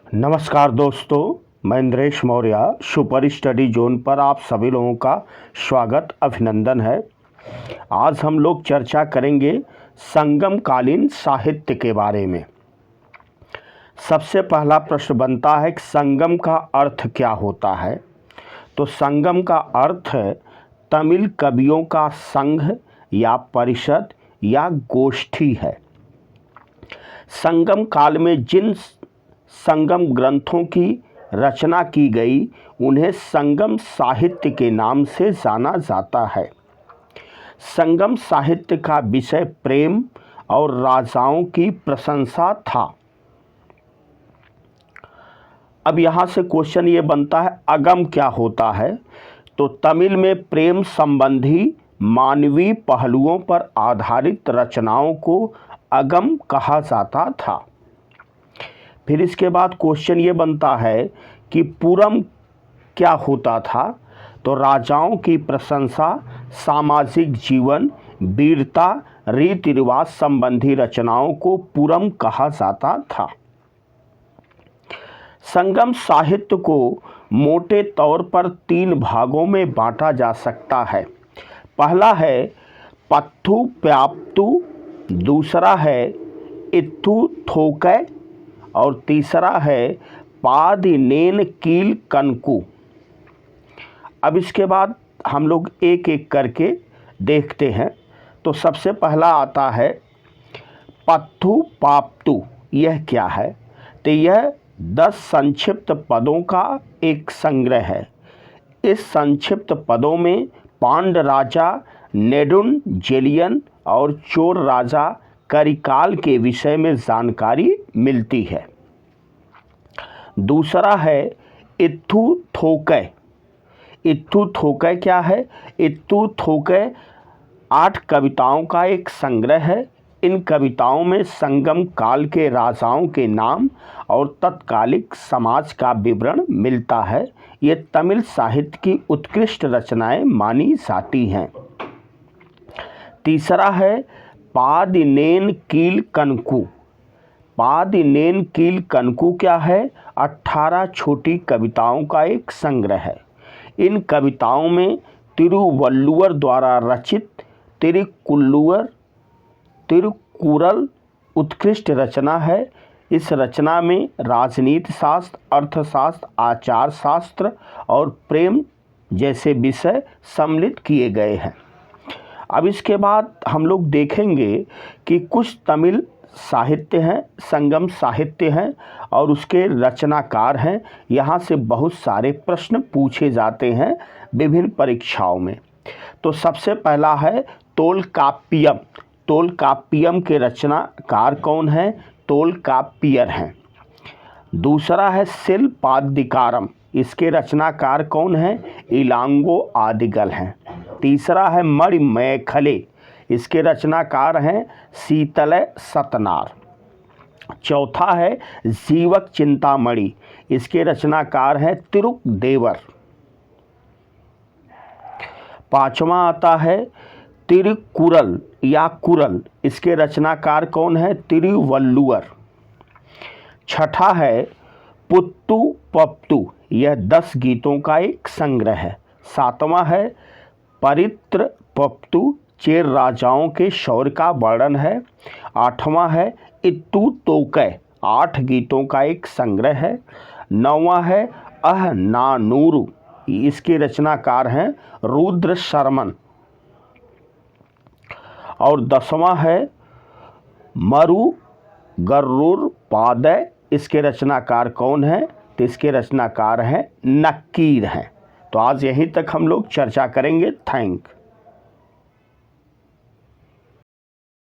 नमस्कार दोस्तों, मैं Indresh Maurya. Super study zone पर आप सभी लोगों का स्वागत अभिनंदन है। आज हम लोग चर्चा करेंगे संगमकालीन साहित्य के बारे में। सबसे पहला प्रश्न बनता है कि संगम का अर्थ क्या होता है। तो संगम का अर्थ है तमिल कवियों का संघ या परिषद या गोष्ठी है। संगम काल में जिन संगम ग्रंथों की रचना की गई उन्हें संगम साहित्य के नाम से जाना जाता है। संगम साहित्य का विषय प्रेम और राजाओं की प्रशंसा था। अब यहाँ से क्वेश्चन ये बनता है, अगम क्या होता है। तो तमिल में प्रेम संबंधी मानवीय पहलुओं पर आधारित रचनाओं को अगम कहा जाता था। फिर इसके बाद क्वेश्चन ये बनता है कि पुरम क्या होता था। तो राजाओं की प्रशंसा, सामाजिक जीवन, वीरता, रीति रिवाज संबंधी रचनाओं को पुरम कहा जाता था। संगम साहित्य को मोटे तौर पर 3 भागों में बांटा जा सकता है। पहला है पत्थु प्याप्तु, दूसरा है इत्थु थोकै और तीसरा है पादिनेन कील कनकु। अब इसके बाद हम लोग एक एक करके देखते हैं। तो सबसे पहला आता है पत्थु पाप्तु। यह क्या है। तो यह 10 संक्षिप्त पदों का एक संग्रह है। इस संक्षिप्त पदों में पांड राजा नेडुन जेलियन और चोर राजा करिकाल के विषय में जानकारी मिलती है। दूसरा है इत्थु थोकै। इत्थु थोकै क्या है। इत्थु थोकै 8 कविताओं का एक संग्रह है। इन कविताओं में संगम काल के राजाओं के नाम और तत्कालिक समाज का विवरण मिलता है। ये तमिल साहित्य की उत्कृष्ट रचनाएं मानी जाती हैं। तीसरा है पादिनेन कील कनकु। पादिनेन कील कनकु क्या है। 18 छोटी कविताओं का एक संग्रह है। इन कविताओं में तिरुवल्लुवर द्वारा रचित तिरुकुरल उत्कृष्ट रचना है। इस रचना में राजनीति शास्त्र, अर्थशास्त्र, आचार शास्त्र और प्रेम जैसे विषय सम्मिलित किए गए हैं। अब इसके बाद हम लोग देखेंगे कि कुछ तमिल साहित्य हैं, संगम साहित्य हैं और उसके रचनाकार हैं। यहाँ से बहुत सारे प्रश्न पूछे जाते हैं विभिन्न परीक्षाओं में। तो सबसे पहला है तोलकाप्पियम। तोलकाप्पियम के रचनाकार कौन हैं। तोलकाप्पियर हैं। दूसरा है शिलपादिकारम। इसके रचनाकार कौन हैं। इलांगो आदिगल हैं। तीसरा है मणिमेखले। इसके रचनाकार हैं शीतलय सतनार। चौथा है जीवक चिंतामणि। इसके रचनाकार हैं तिरुकदेवर। पांचवा आता है तिरुकुरल या कुरल। इसके रचनाकार कौन है। तिरुवल्लुवर। छठा है पुत्तु पप्तु। यह 10 गीतों का एक संग्रह है। सातवां है परित्र पप्तु। चेर राजाओं के शौर्य का वर्णन है। आठवां है इत्तु तोकै। 8 गीतों का एक संग्रह है। नौवां है अहनानूरु। इसके रचनाकार हैं रुद्र शर्मन। और 10वां है मरु गरुर पादय। इसके रचनाकार कौन है। तो इसके रचनाकार हैं नक्कीर हैं। तो आज यहीं तक हम लोग चर्चा करेंगे। थैंक